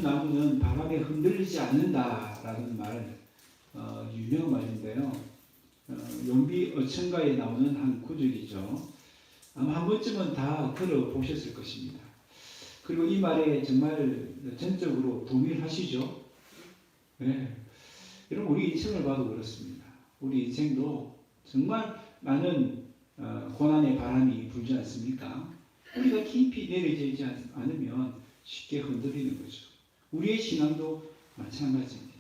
나무는 바람에 흔들리지 않는다라는 말, 유명한 말인데요. 용비 어천가에 나오는 한 구절이죠. 아마 한 번쯤은 다 들어보셨을 것입니다. 그리고 이 말에 정말 전적으로 동의하시죠? 네. 여러분, 우리 인생을 봐도 그렇습니다. 우리 인생도 정말 많은 고난의 바람이 불지 않습니까? 우리가 깊이 내려지지 않으면 쉽게 흔들리는 거죠. 우리의 신앙도 마찬가지입니다.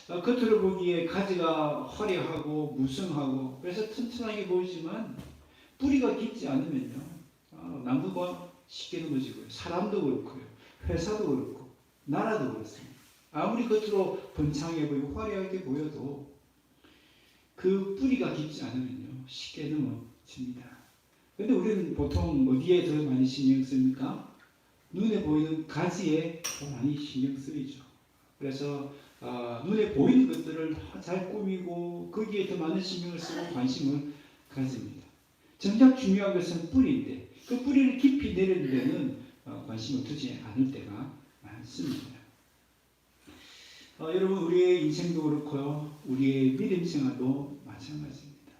겉으로 보기에 가지가 화려하고 무성하고 그래서 튼튼하게 보이지만 뿌리가 깊지 않으면요, 나무가 쉽게 넘어지고요. 사람도 그렇고요. 회사도 그렇고 나라도 그렇습니다. 아무리 겉으로 번창해 보이고 화려하게 보여도 그 뿌리가 깊지 않으면요, 쉽게 넘어집니다. 그런데 우리는 보통 어디에 더 많이 신경 씁니까? 눈에 보이는 가지에 더 많이 신경 쓰이죠. 그래서 눈에 보이는 것들을 잘 꾸미고 거기에 더 많은 신경을 쓰고 관심을 가집니다. 정작 중요한 것은 뿌리인데 그 뿌리를 깊이 내리는 데는 관심을 두지 않을 때가 많습니다. 여러분, 우리의 인생도 그렇고요, 우리의 믿음 생활도 마찬가지입니다.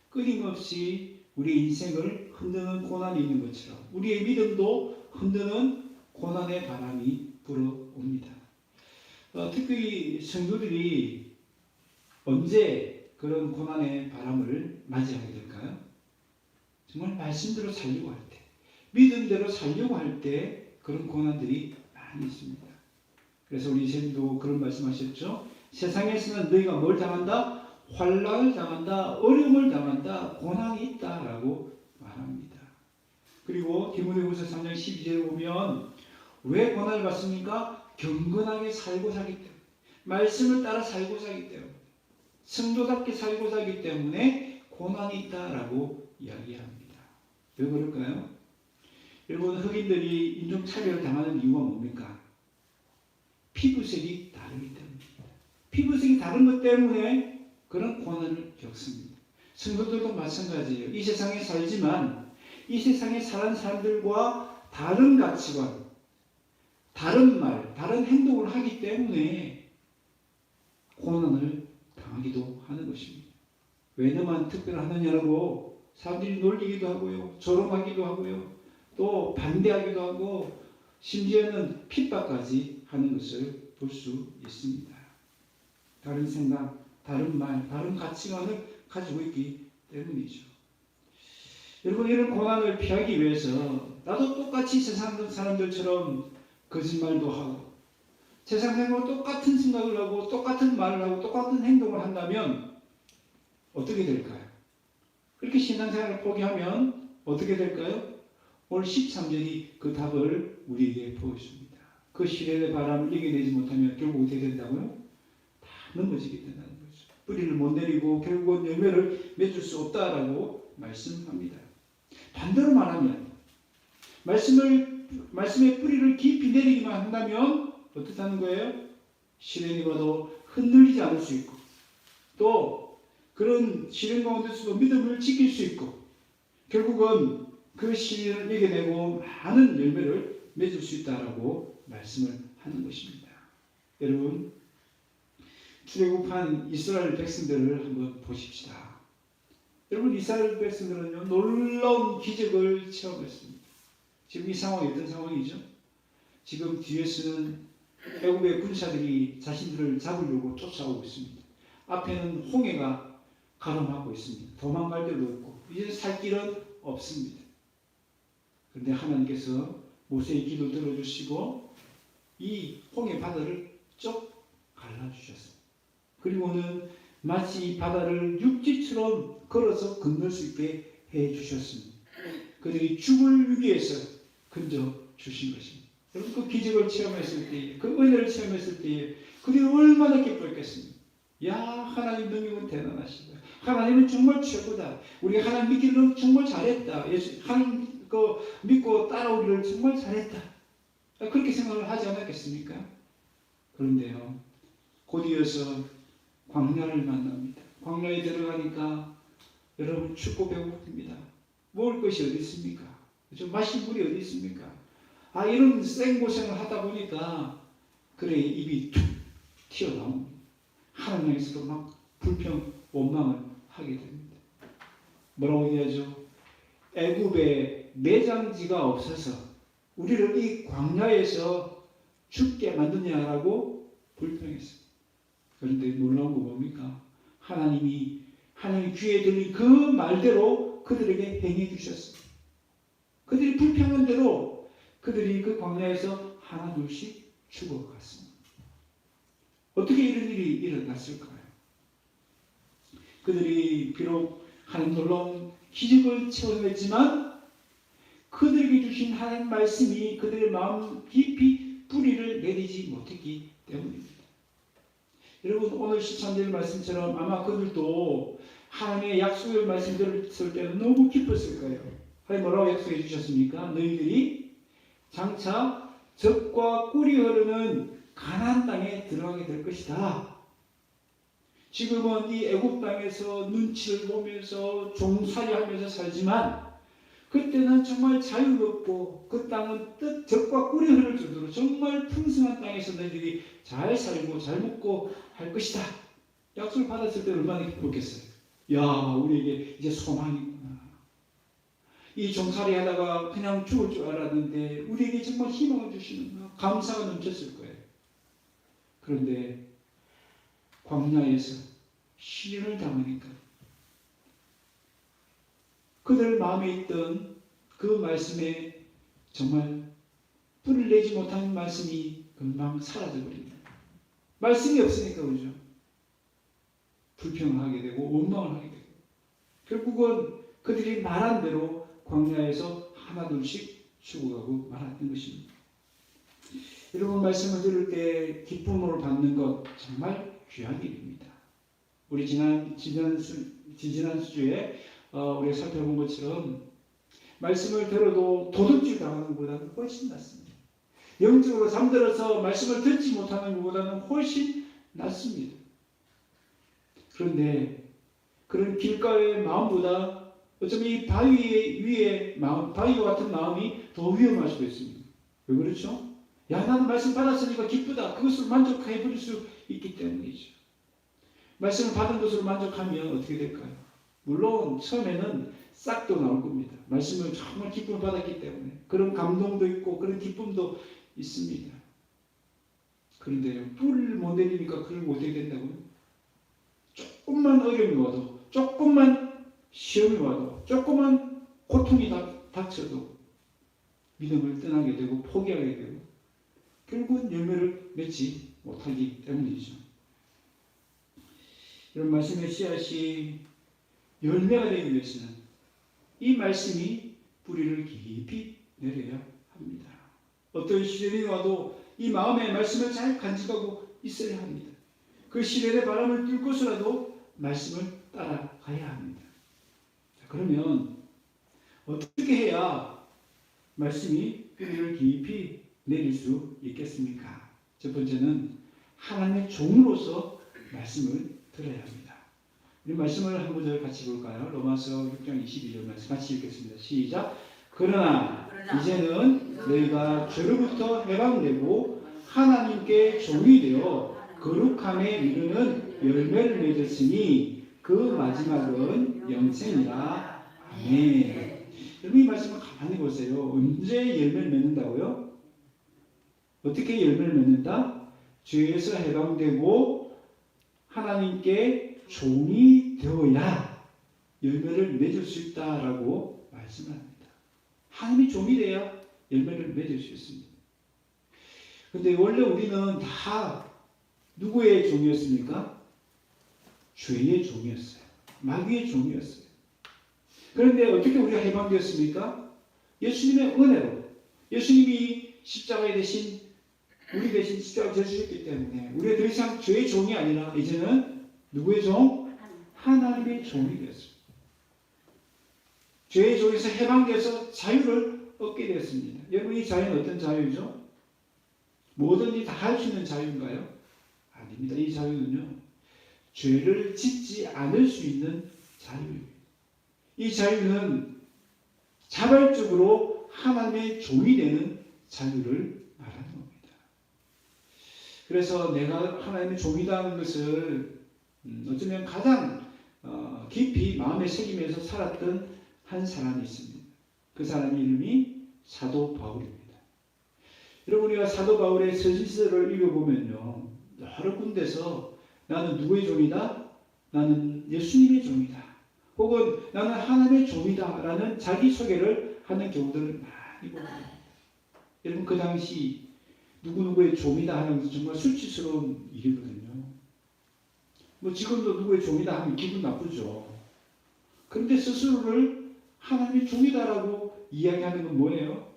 끊임없이 우리의 인생을 흔드는 고난이 있는 것처럼 우리의 믿음도 흔드는 고난의 바람이 불어옵니다. 특히 성도들이 언제 그런 고난의 바람을 맞이하게 될까요? 정말 말씀대로 살려고 할 때, 믿음대로 살려고 할 때 그런 고난들이 많이 있습니다. 그래서 우리 선생님도 그런 말씀하셨죠. 세상에서는 너희가 뭘 당한다? 환난을 당한다, 어려움을 당한다, 고난이 있다라고 말합니다. 그리고 디모데후서 3장 12절에 보면 왜 고난을 받습니까? 경건하게 살고자 하기 때문에, 말씀을 따라 살고자 하기 때문에, 성도답게 살고자 하기 때문에 고난이 있다라고 이야기합니다. 왜 그럴까요? 여러분, 흑인들이 인종차별을 당하는 이유가 뭡니까? 피부색이 다르기 때문입니다. 피부색이 다른 것 때문에 그런 고난을 겪습니다. 성도들도 마찬가지예요. 이 세상에 살지만 이 세상에 사는 사람들과 다른 가치관, 다른 말, 다른 행동을 하기 때문에 고난을 당하기도 하는 것입니다. 왜 너만 특별하느냐라고 사람들이 놀리기도 하고요, 조롱하기도 하고요, 또 반대하기도 하고 심지어는 핍박까지 하는 것을 볼 수 있습니다. 다른 생각, 다른 말, 다른 가치관을 가지고 있기 때문이죠. 여러분, 이런 고난을 피하기 위해서 나도 똑같이 세상 사람들처럼 거짓말도 하고 세상 사람과 똑같은 생각을 하고 똑같은 말을 하고 똑같은 행동을 한다면 어떻게 될까요? 그렇게 신앙생활을 포기하면 어떻게 될까요? 오늘 13절이 그 답을 우리에게 보여줍니다. 그 시련의 바람을 이겨내지 못하면 결국 어떻게 된다고요? 다 넘어지게 된다는 거죠. 뿌리를 못 내리고 결국은 열매를 맺을 수 없다라고 말씀합니다. 반대로 말하면 말씀의 뿌리를 깊이 내리기만 한다면 어떻다는 거예요? 시련이 와도 흔들리지 않을 수 있고 또 그런 시련 가운데서도 믿음을 지킬 수 있고 결국은 그 시련을 이겨내고 많은 열매를 맺을 수 있다라고 말씀을 하는 것입니다. 여러분, 출애굽한 이스라엘 백성들을 한번 보십시다. 여러분, 이스라엘 백성들은요, 놀라운 기적을 체험했습니다. 지금 이 상황이 어떤 상황이죠? 지금 뒤에서는 애굽의 군사들이 자신들을 잡으려고 쫓아오고 있습니다. 앞에는 홍해가 가로막고 있습니다. 도망갈 데도 없고 이제 살 길은 없습니다. 그런데 하나님께서 모세의 기도 들어주시고 이 홍해 바다를 쭉 갈라주셨습니다. 그리고는 마치 이 바다를 육지처럼 걸어서 건널 수 있게 해주셨습니다. 그들이 죽을 위기에서 건져주신 것입니다. 여러분, 그 기적을 체험했을 때에, 그 은혜를 체험했을 때에 그들이 얼마나 기뻐했겠습니까? 야, 하나님 능력은 대단하시다. 하나님은 정말 최고다. 우리 하나님 믿기를 정말 잘했다. 예수, 하나님 믿고 따라오기를 정말 잘했다. 그렇게 생각을 하지 않았겠습니까? 그런데요, 곧 이어서 광야를 만납니다. 광야에 들어가니까 여러분 춥고 배고픕니다. 먹을 것이 어디 있습니까? 마실 물이 어디 있습니까? 이런 생고생을 하다 보니까 그래 입이 툭 튀어나옵니다. 하나님께서도 막 불평, 원망을 하게 됩니다. 뭐라고 얘기하죠? 애굽에 매장지가 없어서 우리를 이 광야에서 죽게 만드냐라고 불평했어요. 그런데 놀라운 거 뭡니까? 하나님 귀에 들린 그 말대로 그들에게 행해 주셨어요. 그들이 불평한 대로 그들이 그 광야에서 하나 둘씩 죽어갔습니다. 어떻게 이런 일이 일어났을까요? 그들이 비록 하나님 놀라운 기적을 체험했지만 그들에게 주신 하나님 말씀이 그들의 마음 깊이 뿌리를 내리지 못했기 때문입니다. 여러분 오늘 시청자의 말씀처럼 아마 그들도 하나님의 약속의 말씀 들었을 때는 너무 기뻤을 거예요. 하나님 뭐라고 약속해 주셨습니까? 너희들이 장차 젖과 꿀이 흐르는 가나안 땅에 들어가게 될 것이다. 지금은 이 애굽 땅에서 눈치를 보면서 종살이하면서 살지만 그때는 정말 자유롭고 그 땅은 젖과 꿀이 흐를 정도로 정말 풍성한 땅에서 너희들이 잘 살고 잘 먹고 할 것이다. 약속을 받았을 때 얼마나 기뻤겠어요. 야, 우리에게 이제 소망이 있구나. 이 종살이 하다가 그냥 죽을 줄 알았는데 우리에게 정말 희망을 주시는구나. 감사가 넘쳤을 거예요. 그런데 광야에서 시련을 당하니까 그들 마음에 있던 그 말씀에 정말 뿔을 내지 못한 말씀이 금방 사라져버립니다. 말씀이 없으니까 그죠? 불평을 하게 되고 원망을 하게 되고 결국은 그들이 말한 대로 광야에서 하나둘씩 죽어가고 말았던 것입니다. 여러분 말씀을 들을 때 기쁨으로 받는 것 정말 귀한 일입니다. 우리 지난 수주에 우리가 살펴본 것처럼 말씀을 들어도 도둑질 당하는 것보다는 훨씬 낫습니다. 영적으로 잠들어서 말씀을 듣지 못하는 것보다는 훨씬 낫습니다. 그런데 그런 길가의 마음보다 어쩌면 이 바위 위의 마음, 바위와 같은 마음이 더 위험할 수도 있습니다. 왜 그렇죠? 야, 나는 말씀 받았으니까 기쁘다. 그것으로 만족해 버릴 수 있기 때문이죠. 말씀을 받은 것으로 만족하면 어떻게 될까요? 물론 처음에는 싹도 나올 겁니다. 말씀을 정말 기쁨을 받았기 때문에 그런 감동도 있고 그런 기쁨도 있습니다. 그런데 뿔을 못 내리니까 그걸 못하게 된다고요? 조금만 어려움이 와도 조금만 시험이 와도 조금만 고통이 닥쳐도 믿음을 떠나게 되고 포기하게 되고 결국은 열매를 맺지 못하기 때문이죠. 이런 말씀의 씨앗이 열매가 되기 위해서는 이 말씀이 뿌리를 깊이 내려야 합니다. 어떤 시련이 와도 이 마음의 말씀을 잘 간직하고 있어야 합니다. 그 시련의 바람을 뚫고서라도 말씀을 따라가야 합니다. 자, 그러면 어떻게 해야 말씀이 뿌리를 깊이 내릴 수 있겠습니까? 첫 번째는 하나님의 종으로서 말씀을 들어야 합니다. 우리 말씀을 한 구절 같이 볼까요? 로마서 6장 22절 말씀 같이 읽겠습니다. 시작. 그러나 이제는 너희가 죄로부터 해방되고 하나님께 종이 되어 거룩함에 이르는 열매를 맺었으니 그 마지막은 영생이라. 아멘. 여러분 이 말씀을 가만히 보세요. 언제 열매를 맺는다고요? 어떻게 열매를 맺는다? 죄에서 해방되고 하나님께 종이 되어야 열매를 맺을 수 있다라고 말씀합니다. 하나님이 종이 돼야 열매를 맺을 수 있습니다. 그런데 원래 우리는 다 누구의 종이었습니까? 죄의 종이었어요. 마귀의 종이었어요. 그런데 어떻게 우리가 해방되었습니까? 예수님의 은혜로. 예수님이 십자가에 대신 우리 대신 십자가를 져주셨기 때문에 우리가 더 이상 죄의 종이 아니라 이제는 누구의 종? 하나님의 종이 되었습니다. 죄의 종에서 해방되어서 자유를 얻게 되었습니다. 여러분 이 자유는 어떤 자유죠? 뭐든지 다 할 수 있는 자유인가요? 아닙니다. 이 자유는요. 죄를 짓지 않을 수 있는 자유입니다. 이 자유는 자발적으로 하나님의 종이 되는 자유를 말하는 겁니다. 그래서 내가 하나님의 종이라는 것을 어쩌면 가장 깊이 마음에 새기면서 살았던 한 사람이 있습니다. 그 사람의 이름이 사도 바울입니다. 여러분, 우리가 사도 바울의 서신서를 읽어보면요, 여러 군데서 나는 누구의 종이다? 나는 예수님의 종이다. 혹은 나는 하나님의 종이다 라는 자기소개를 하는 경우들을 많이 봅니다. 여러분, 그 당시 누구누구의 종이다 하는 것은 정말 수치스러운 일이거든요. 뭐 지금도 누구의 종이다 하면 기분 나쁘죠. 그런데 스스로를 하나님의 종이다라고 이야기하는 건 뭐예요?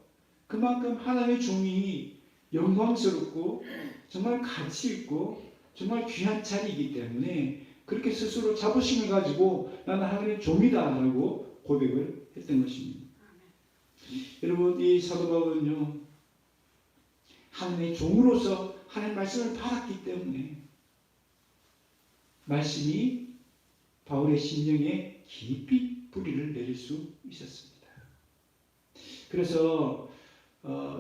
그만큼 하나님의 종이 영광스럽고 정말 가치 있고 정말 귀한 자리이기 때문에 그렇게 스스로 자부심을 가지고 나는 하나님의 종이다라고 고백을 했던 것입니다. 여러분, 이 사도 바울은요, 하나님의 종으로서 하나님의 말씀을 받았기 때문에 말씀이 바울의 심령에 깊이 뿌리를 내릴 수 있었습니다. 그래서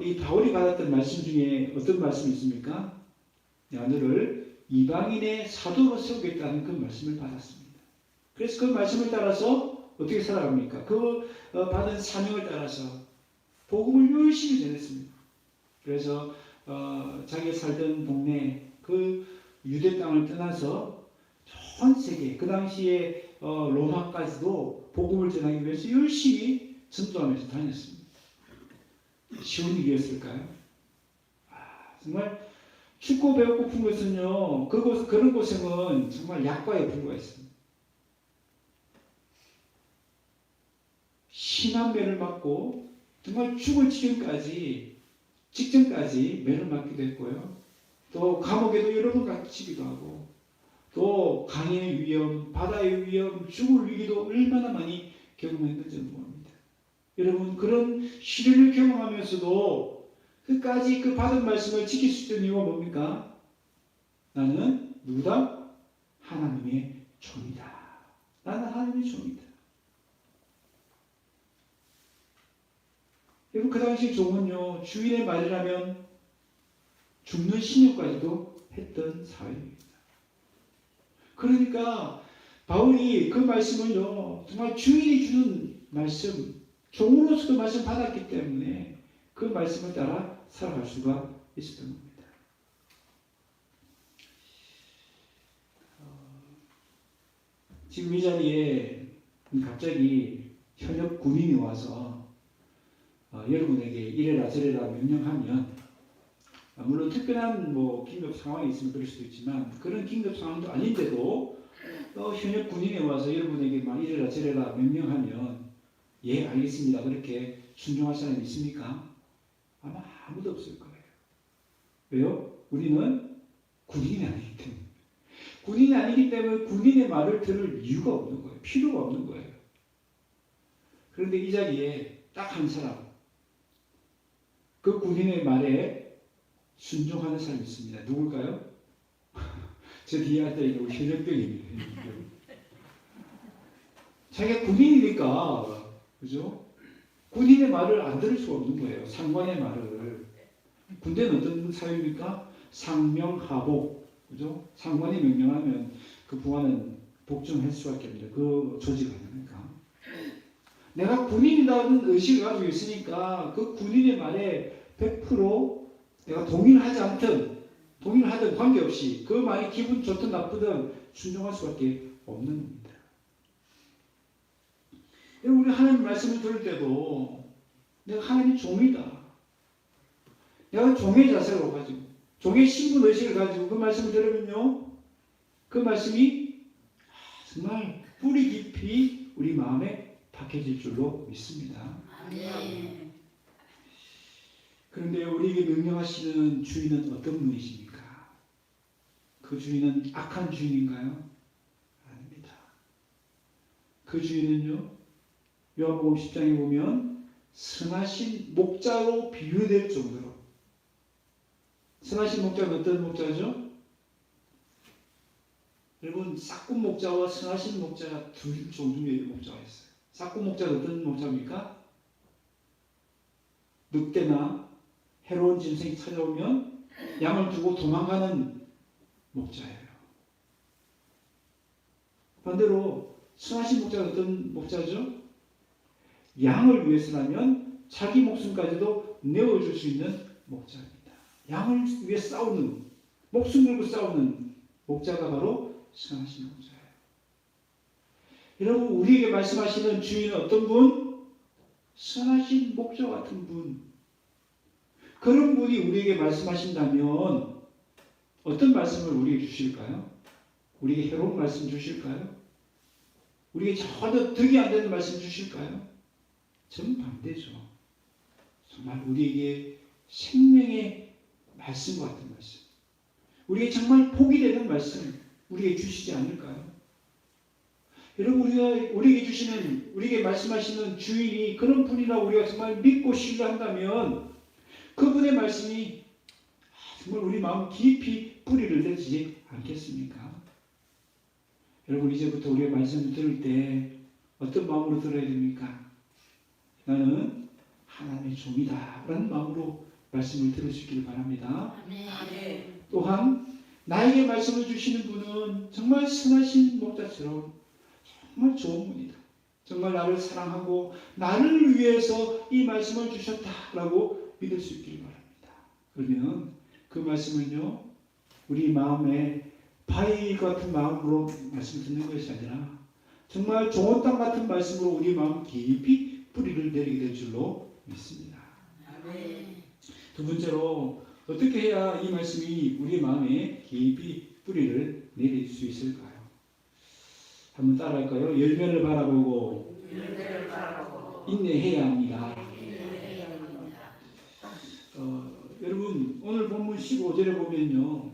이 바울이 받았던 말씀 중에 어떤 말씀이 있습니까? 너를 이방인의 사도로 세우겠다는 그 말씀을 받았습니다. 그래서 그 말씀을 따라서 어떻게 살아갑니까? 그 받은 사명을 따라서 복음을 열심히 전했습니다. 그래서 자기가 살던 동네 그 유대 땅을 떠나서 전 세계 그 당시에 로마까지도 복음을 전하기 위해서 열심히 전도하면서 다녔습니다. 쉬운 일이었을까요? 정말 춥고 배고픈 것은요, 그런 고생은 정말 약과에 불과했습니다. 심한 매를 맞고 정말 죽을 직전까지 매를 맞기도 했고요. 또 감옥에도 여러 번 갇히기도 하고, 또 강의 위험, 바다의 위험, 죽을 위기도 얼마나 많이 경험했는지 모릅니다. 여러분, 그런 시련을 경험하면서도 끝까지 그 받은 말씀을 지킬 수 있는 이유가 뭡니까? 나는 누구다? 하나님의 종이다. 나는 하나님의 종이다. 여러분, 그 당시 종은요, 주인의 말이라면 죽는 신용까지도 했던 사회입니다. 그러니까 바울이 그 말씀을요, 정말 주인이 주는 말씀, 종으로서 그 말씀 받았기 때문에 그 말씀을 따라 살아갈 수가 있었던 겁니다. 지금 이 자리에 갑자기 현역 군인이 와서 여러분에게 이래라 저래라 명령하면, 물론 특별한 긴급 상황이 있으면 그럴 수도 있지만 그런 긴급 상황도 아닌데도 현역 군인이 와서 여러분에게 막 이래라 저래라 명령하면 예 알겠습니다 그렇게 순종할 사람이 있습니까? 아마 아무도 없을 거예요. 왜요? 우리는 군인이 아니기 때문에. 군인이 아니기 때문에 군인의 말을 들을 이유가 없는 거예요. 필요가 없는 거예요. 그런데 이 자리에 딱 한 사람, 그 군인의 말에 순종하는 사람이 있습니다. 누굴까요? 저 뒤에 앉아있는 우리 현역병입니다. 자기가 군인이니까, 그죠? 군인의 말을 안 들을 수가 없는 거예요. 상관의 말을. 군대는 어떤 사회입니까? 상명하복, 그죠? 상관이 명령하면 그 부하는 복종할 수밖에 없는데 그 조직 아닙니까? 내가 군인이라는 의식을 가지고 있으니까 그 군인의 말에 100% 내가 동의하든 관계없이 그 말이 기분 좋든 나쁘든 순종할 수밖에 없는 겁니다. 우리 하나님 말씀을 들을 때도 내가 하나님의 종이다. 내가 종의 자세로 가지고 종의 신분 의식을 가지고 그 말씀을 들으면요, 그 말씀이 정말 뿌리 깊이 우리 마음에 박혀질 줄로 믿습니다. 아멘. 그런데 우리에게 명령하시는 주인은 어떤 분이십니까? 그 주인은 악한 주인인가요? 아닙니다. 그 주인은요, 요한복음 10장에 보면 선하신 목자로 비유될 정도로, 선하신 목자는 어떤 목자죠? 여러분, 싹군 목자와 선하신 목자가 두 종류의 목자가 있어요. 싹군 목자는 어떤 목자입니까? 늑대나 해로운 짐승이 찾아오면 양을 두고 도망가는 목자예요. 반대로 선하신 목자는 어떤 목자죠? 양을 위해서라면 자기 목숨까지도 내어줄 수 있는 목자입니다. 양을 위해 싸우는, 목숨 걸고 싸우는 목자가 바로 선하신 목자예요. 여러분, 우리에게 말씀하시는 주인은 어떤 분? 선하신 목자 같은 분. 그런 분이 우리에게 말씀하신다면 어떤 말씀을 우리에게 주실까요? 우리에게 해로운 말씀 주실까요? 우리에게 전혀 득이 안 되는 말씀 주실까요? 정반대죠. 정말 우리에게 생명의 말씀 같은 말씀, 우리에게 정말 복이 되는 말씀 우리에게 주시지 않을까요? 여러분, 우리에게 주시는, 우리에게 말씀하시는 주인이 그런 분이라 우리가 정말 믿고 신뢰한다면 그분의 말씀이 정말 우리 마음 깊이 뿌리를 내리지 않겠습니까? 여러분, 이제부터 우리의 말씀을 들을 때 어떤 마음으로 들어야 됩니까? 나는 하나님의 종이다 라는 마음으로 말씀을 들을 수 있기를 바랍니다. 또한 나에게 말씀을 주시는 분은 정말 선하신 목자처럼 정말 좋은 분이다. 정말 나를 사랑하고 나를 위해서 이 말씀을 주셨다라고 믿을 수 있기를 바랍니다. 그러면 그 말씀은요, 우리 마음에 바위 같은 마음으로 말씀을 듣는 것이 아니라 정말 좋은 땅 같은 말씀으로 우리 마음 깊이 뿌리를 내리게 될 줄로 믿습니다. 두 번째로 어떻게 해야 이 말씀이 우리 마음에 깊이 뿌리를 내릴 수 있을까요? 한번 따라할까요? 열매를 바라보고 인내해야 합니다. 여러분, 오늘 본문 15절에 보면요,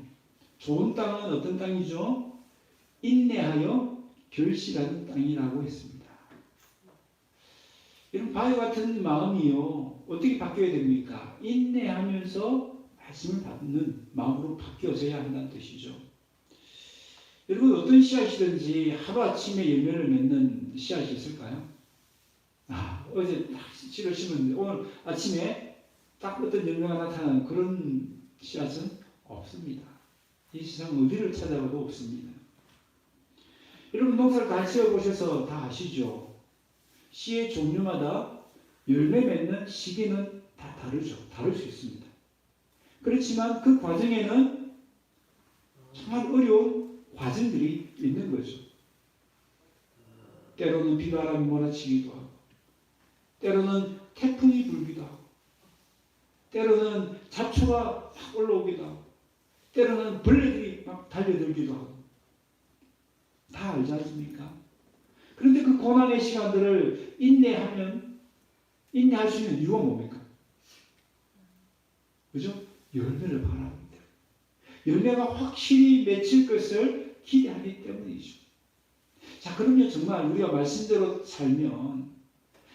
좋은 땅은 어떤 땅이죠? 인내하여 결실하는 땅이라고 했습니다. 여러분, 바위 같은 마음이요, 어떻게 바뀌어야 됩니까? 인내하면서 말씀을 받는 마음으로 바뀌어져야 한다는 뜻이죠. 여러분, 어떤 씨앗이든지 하루아침에 열매를 맺는 씨앗이 있을까요? 어제 딱 씨를 심었는데 오늘 아침에 딱 어떤 열매가 나타나는 그런 씨앗은 없습니다. 이 세상 어디를 찾아봐도 없습니다. 여러분, 농사를 다 지어보셔서 다 아시죠? 씨의 종류마다 열매 맺는 시기는 다 다르죠. 다를 수 있습니다. 그렇지만 그 과정에는 정말 어려운 과정들이 있는 거죠. 때로는 비바람이 몰아치기도 하고, 때로는 태풍이 불기도 하고, 때로는 잡초가 막 올라오기도 하고, 때로는 벌레들이 막 달려들기도 하고, 다 알지 않습니까? 그런데 그 고난의 시간들을 인내할 수 있는 이유가 뭡니까? 그죠? 열매를 바랍니다. 열매가 확실히 맺힐 것을 기대하기 때문이죠. 자, 그러면 정말 우리가 말씀대로 살면,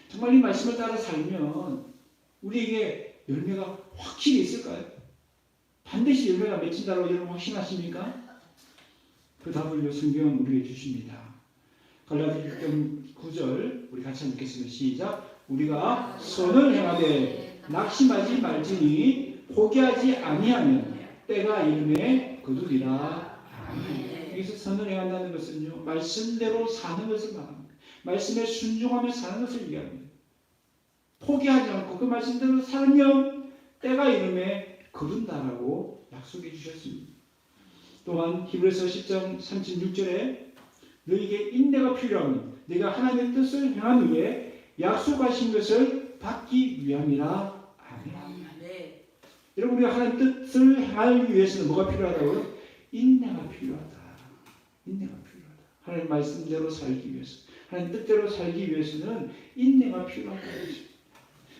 정말 이 말씀을 따라 살면 우리에게 열매가 확실히 있을까요? 반드시 열매가 맺힌다고 여러분 확신하십니까? 그 답을 성경은 우리에게 주십니다. 갈라디아 6장 9절 우리 같이 읽겠습니다. 시작. 우리가 선을 행하되 낙심하지 말지니 포기하지 아니하면 때가 이름에 거두리라. 아멘. 여기서 선을 행한다는 것은요, 말씀대로 사는 것을 말합니다. 말씀에 순종하며 사는 것을 얘기합니다. 포기하지 않고 그 말씀대로 살면 때가 이름에 거둔다라고 약속해 주셨습니다. 또한 히브리서 10장 36절에 너에게 인내가 필요하면 네가 하나님의 뜻을 행한 후에 약속하신 것을 받기 위함이라. 아멘. 여러분, 우리가 하나님의 뜻을 행하기 위해서는 뭐가 필요하다고요? 인내가 필요하다. 인내가 필요하다. 하나님 말씀대로 살기 위해서, 하나님 뜻대로 살기 위해서는 인내가 필요하다.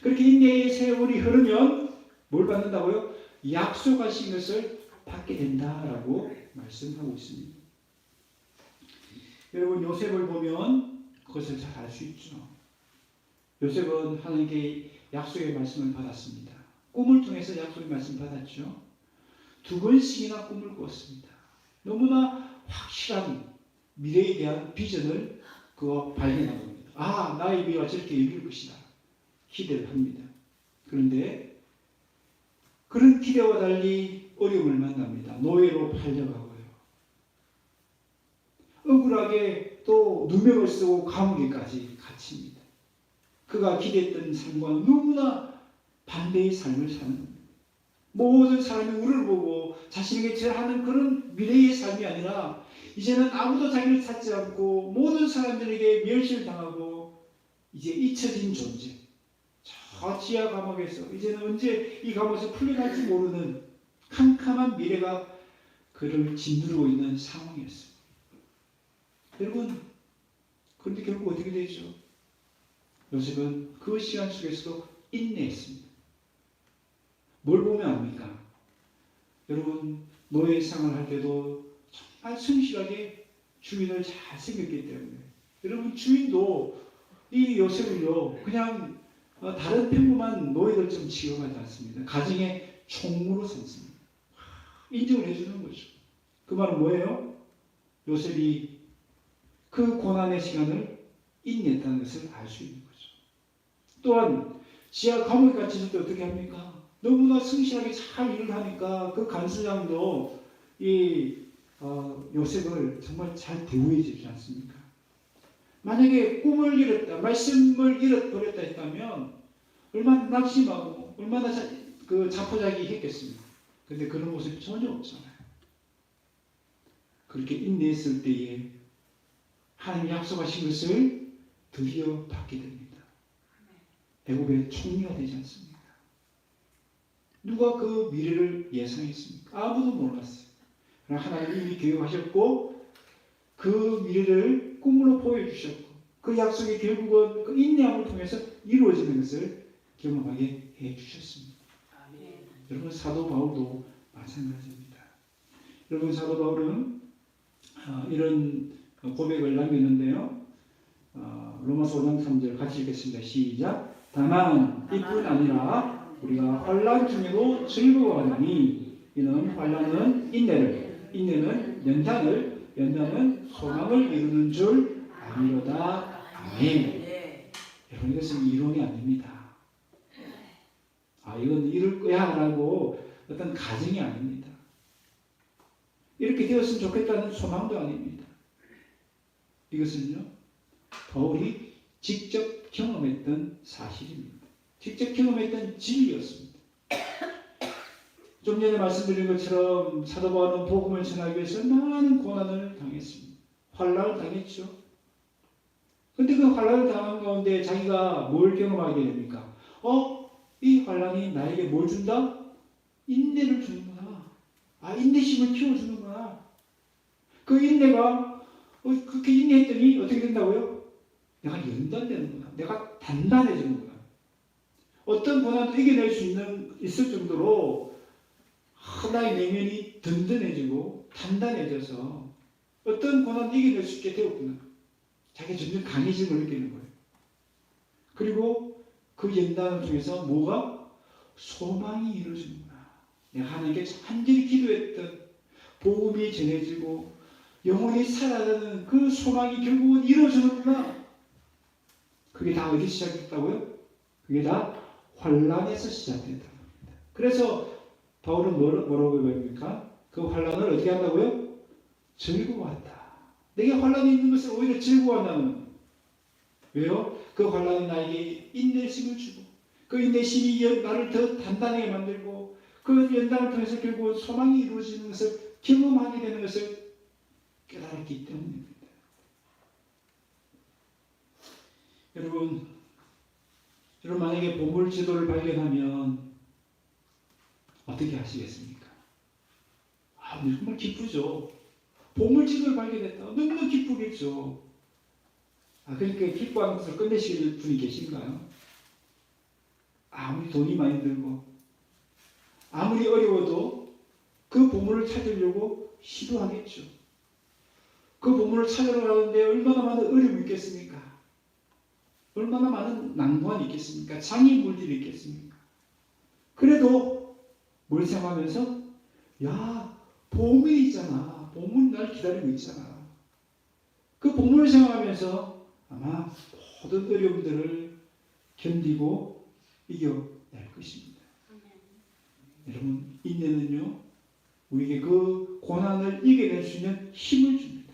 그렇게 인내의 세월이 흐르면 뭘 받는다고요? 약속하신 것을 받게 된다라고 말씀하고 있습니다. 여러분, 요셉을 보면 그것을 잘 알 수 있죠. 요셉은 하나님께 약속의 말씀을 받았습니다. 꿈을 통해서 약속의 말씀을 받았죠. 2번씩이나 꿈을 꿨습니다. 너무나 확실한 미래에 대한 비전을 그가 발견한 겁니다. 나의 미래가 저렇게 이룰 것이다. 기대를 합니다. 그런데 그런 기대와 달리 어려움을 만납니다. 노예로 팔려가고요. 억울하게 또 누명을 쓰고 감옥에까지 갇힙니다. 그가 기대했던 삶과는 너무나 반대의 삶을 사는 겁니다. 모든 사람이 우리를 보고 자신에게 절하는 그런 미래의 삶이 아니라 이제는 아무도 자기를 찾지 않고 모든 사람들에게 멸시를 당하고 이제 잊혀진 존재. 저 지하 감옥에서 이제는 언제 이 감옥에서 풀려날지 모르는 캄캄한 미래가 그를 짓누르고 있는 상황이었습니다. 여러분, 그런데 결국 어떻게 되죠? 요셉은 그 시간 속에서도 인내했습니다. 뭘 보면 압니까? 여러분, 노예 생활할 때도 정말 성실하게 주인을 잘 섬겼기 때문에 여러분, 주인도 이 요셉을요 그냥 다른 평범한 노예들처럼 취급하지 않습니다. 가정의 총무로 삼습니다. 인정을 해주는 거죠. 그 말은 뭐예요? 요셉이 그 고난의 시간을 인내했다는 것을 알 수 있는 거죠. 또한 지하 감옥에 갇혔을 때 어떻게 합니까? 너무나 성실하게 잘 일을 하니까 그 간수장도 이 요셉을 정말 잘 대우해 주지 않습니까? 만약에 꿈을 잃었다, 말씀을 잃어버렸다 했다면 얼마나 낙심하고 얼마나 자포자기 했겠습니까? 그런데 그런 모습이 전혀 없잖아요. 그렇게 인내했을 때에 하나님 약속하신 것을 드디어 받게 됩니다. 애굽의 총리가 되지 않습니까? 누가 그 미래를 예상했습니까? 아무도 몰랐어요. 그러나 하나님이 이미 계획하셨고 그 미래를 꿈으로 보여주셨고 그 약속이 결국은 그 인내함을 통해서 이루어지는 것을 경험하게 해주셨습니다. 여러분, 사도 바울도 마찬가지입니다. 여러분, 사도 바울은 이런 고백을 남겼는데요. 로마서 5장 3절 같이 읽겠습니다. 시작. 다만 이뿐 아니라 우리가 환난 중에도 즐거워하니 이는 환난은 인내를, 인내는 연단을, 연단은 소망을 이루는 줄 아니로다. 아멘. 여러분, 이것은 이론이 아닙니다. 이건 이럴 거야 라고 어떤 가정이 아닙니다. 이렇게 되었으면 좋겠다는 소망도 아닙니다. 이것은요, 바울이 직접 경험했던 사실입니다. 직접 경험했던 진리였습니다. 좀 전에 말씀드린 것처럼 사도 바울은 복음을 전하기 위해서 많은 고난을 당했습니다. 환난을 당했죠. 그런데 그 환난을 당한 가운데 자기가 뭘 경험하게 됩니까? 이 환난이 나에게 뭘 준다? 인내를 주는구나. 인내심을 키워주는구나. 그 인내가 그렇게 인내했더니 어떻게 된다고요? 내가 연단되는구나. 내가 단단해지는구나. 어떤 고난도 이겨낼 수 있을 정도로 나의 내면이 든든해지고 단단해져서 어떤 고난도 이겨낼 수 있게 되었구나. 자기 점점 강해짐을 느끼는 거예요. 그리고 그 연단을 통해서 뭐가? 소망이 이루어지는구나. 내가 하나님께 간절히 기도했던 복음이 전해지고 영원히 살아가는 그 소망이 결국은 이루어지는구나. 그게 다 어디 시작했다고요? 그게 다 환난에서 시작됐다는 겁니다. 그래서 바울은 뭐라고 배웁니까? 그 환난을 어떻게 한다고요? 즐거워한다. 내게 환난이 있는 것을 오히려 즐거워한다는. 왜요? 그 환난이 나에게 인내심을 주고 그 인내심이 나를 더 단단하게 만들고 그 연단을 통해서 결국 소망이 이루어지는 것을 경험하게 되는 것을 깨달았기 때문입니다. 여러분 만약에 보물지도를 발견하면 어떻게 하시겠습니까? 정말 기쁘죠. 보물지도를 발견했다. 너무 기쁘겠죠. 그러니까 기뻐하는 것을 끝내실 분이 계신가요? 아무리 돈이 많이 들고 아무리 어려워도 그 보물을 찾으려고 시도하겠죠. 그 보물을 찾으러 가는데 얼마나 많은 어려움이 있겠습니까? 얼마나 많은 난관이 있겠습니까? 장애물들이 있겠습니까? 그래도 뭘 생각하면서 보물이 있잖아. 보물이 날 기다리고 있잖아. 그 보물을 생각하면서 아마 모든 어려움들을 견디고 이겨낼 것입니다. 여러분, 인내는요, 우리에게 그 고난을 이겨낼 수 있는 힘을 줍니다.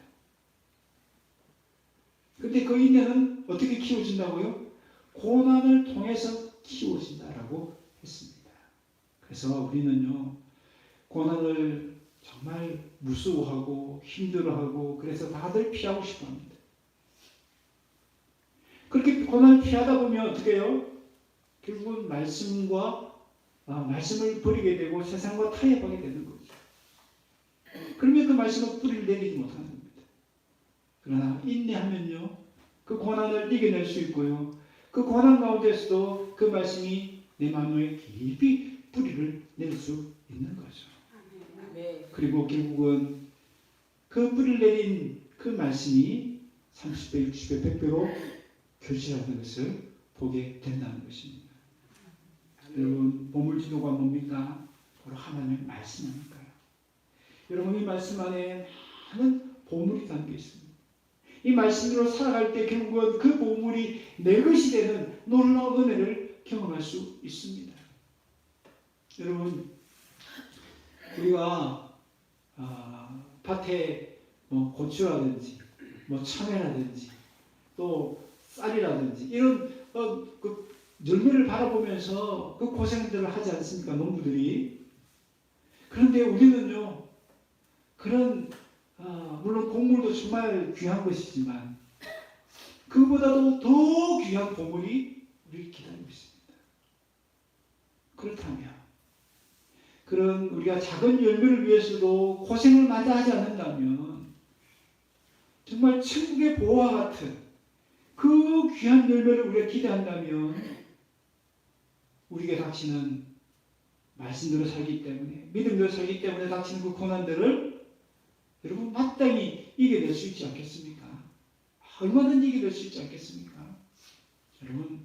근데 그 인내는 어떻게 키워진다고요? 고난을 통해서 키워진다라고 했습니다. 그래서 우리는요, 고난을 정말 무서워하고 힘들어하고 그래서 다들 피하고 싶어 합니다. 그렇게 고난을 피하다 보면 어떻게 해요? 결국은 말씀을 버리게 되고 세상과 타협하게 되는 거죠. 그러면 그 말씀은 뿌리를 내리지 못하는 겁니다. 그러나 인내하면요, 그 고난을 이겨낼 수 있고요, 그 고난 가운데서도 그 말씀이 내 마음에 깊이 뿌리를 낼 수 있는 거죠. 그리고 결국은 그 뿌리를 내린 그 말씀이 30배, 60배, 100배로 교체하는 것을 보게 된다는 것입니다. 여러분, 보물지도가 뭡니까? 바로 하나님의 말씀 아닐까요? 여러분, 이 말씀 안에 많은 보물이 담겨 있습니다. 이 말씀으로 살아갈 때 결국은 그 보물이 내 것이 되는 놀라운 은혜를 경험할 수 있습니다. 여러분, 우리가 밭에 고추라든지 참외라든지 또 쌀이라든지 이런 그 열매를 바라보면서 그 고생들을 하지 않습니까? 농부들이. 그런데 우리는요, 그런 물론 곡물도 정말 귀한 것이지만 그보다도 더 귀한 보물이 우리를 기다리고 있습니다. 그렇다면 그런 우리가 작은 열매를 위해서도 고생을 마다하지 않는다면 정말 천국의 보화와 같은 그 귀한 열매를 우리가 기대한다면 우리에게 닥치는 말씀대로 살기 때문에, 믿음대로 살기 때문에 닥치는 그 고난들을 여러분 마땅히 이겨낼 수 있지 않겠습니까? 얼마든지 이겨낼 수 있지 않겠습니까? 여러분,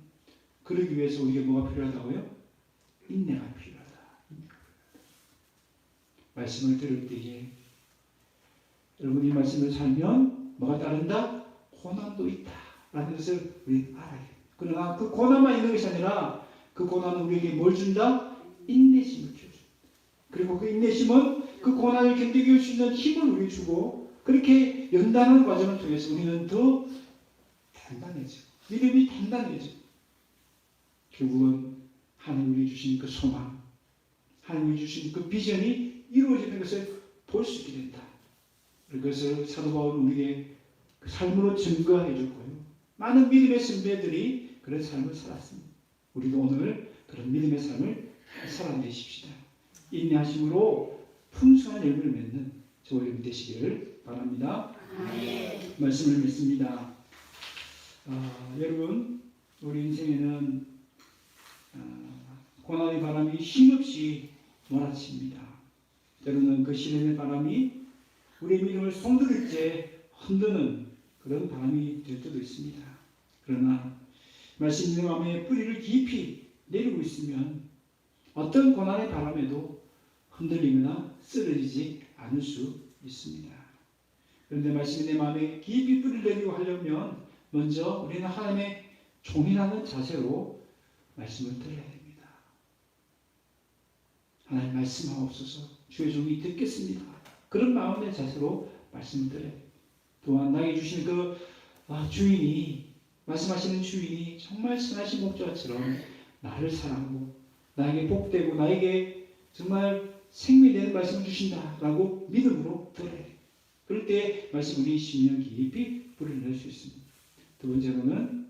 그러기 위해서 우리에게 뭐가 필요하다고요? 인내가 필요하다. 말씀을 들을 때에 여러분, 이 말씀을 살면 뭐가 따른다? 고난도 있다 라는 것을 우리 알아야 돼요. 그러나 그 고난만 있는 것이 아니라 그 고난은 우리에게 뭘 준다? 인내심을 주죠. 그리고 그 인내심은 그 고난을 견디기 수 있는 힘을 우리 주고, 그렇게 연단하는 과정을 통해서 우리는 더 단단해져, 믿음이 단단해져. 결국은 하나님이 주신 그 소망, 하나님이 주신 그 비전이 이루어지는 것을 볼 수 있게 된다. 그것을 사도 바울은 우리에게 그 삶으로 증거해 줬고요. 많은 믿음의 선배들이 그런 삶을 살았습니다. 우리도 오늘 그런 믿음의 삶을 살아내십시다. 인내하심으로 풍성한 열매를 맺는 저와 여러분 되시기를 바랍니다. 말씀을 믿습니다. 여러분, 우리 인생에는 고난의 바람이 힘없이 몰아칩니다. 때로는 그 시련의 바람이 우리의 믿음을 송두리째 흔드는 그런 바람이 될 때도 있습니다. 그러나 말씀 내 마음에 뿌리를 깊이 내리고 있으면 어떤 고난의 바람에도 흔들리거나 쓰러지지 않을 수 있습니다. 그런데 말씀이 내 마음에 깊이 뿌리를 내리고 하려면 먼저 우리는 하나님의 종이라는 자세로 말씀을 들어야 됩니다. 하나님 말씀하옵소서, 주의 종이 듣겠습니다. 그런 마음의 자세로 말씀을 들어야 됩니다. 또한 나에게 주신 그 주인이, 말씀하시는 주인이 정말 선하신 목자처럼 나를 사랑하고 나에게 복되고 나에게 정말 생명이 되는 말씀을 주신다라고 믿음으로 들어야 돼요. 그럴 때 말씀이 심령 깊이 뿌리를 낼 수 있습니다. 두 번째로는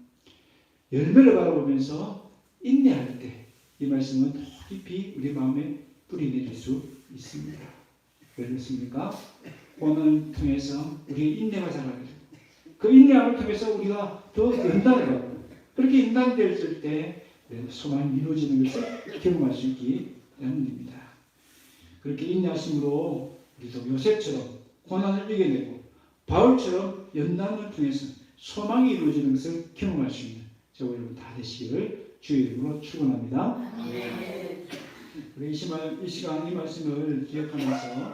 열매를 바라보면서 인내할 때 이 말씀은 더 깊이 우리 마음에 뿌리 내릴 수 있습니다. 왜 그렇습니까? 고난을 통해서 우리의 인내가 자라게 되고 그 인내함을 통해서 우리가 더 연단해가고 그렇게 연단되었을 때 소망이 이루어지는 것을 경험할 수 있기 때문입니다. 그렇게 인내하심으로 우리도 요셉처럼 고난을 이겨내고 바울처럼 연단을 통해서 소망이 이루어지는 것을 경험할 수 있는 저와 여러분 다 되시기를 주의 이름으로 축원합니다. 우리 이 시간 이 말씀을 기억하면서